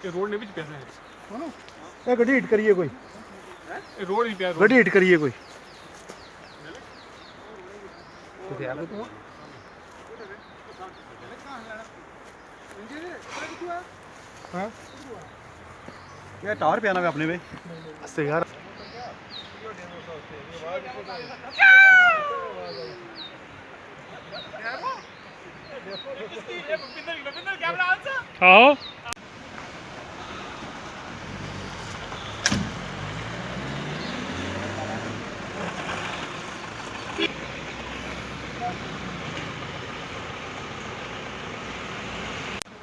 Road ने भी पैसे हैं ਇਹ ਗੱਡੀ ਹਿੱਟ ਕਰੀਏ ਕੋਈ रोड ही प्यार ਗੱਡੀ ਹਿੱਟ ਕਰੀਏ ਕੋਈ हाँ ये टावर पे आना है अपने में से यार हाँ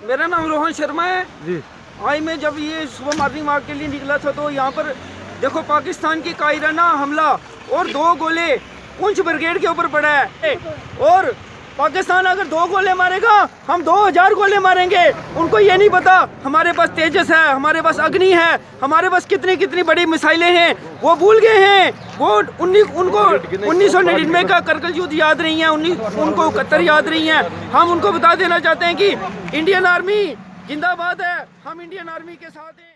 मेरा नाम रोहन शर्मा है जी। आज मैं जब ये सुबह मॉर्निंग वॉक के लिए निकला था तो यहाँ पर देखो पाकिस्तान की कायराना हमला और 2 गोले पुंछ ब्रिगेड के ऊपर पड़ा है और पाकिस्तान अगर 2 गोले मारेगा हम 2000 गोले मारेंगे। उनको ये नहीं पता हमारे पास तेजस है, हमारे पास अग्नि है, हमारे पास कितनी कितनी बड़ी मिसाइलें हैं, वो भूल गए हैं। वो उनको 1999 का करगिल युद्ध याद नहीं है, उनको 71 याद नहीं है। हम उनको बता देना चाहते हैं कि इंडियन आर्मी जिंदाबाद है, हम इंडियन आर्मी के साथ हैं।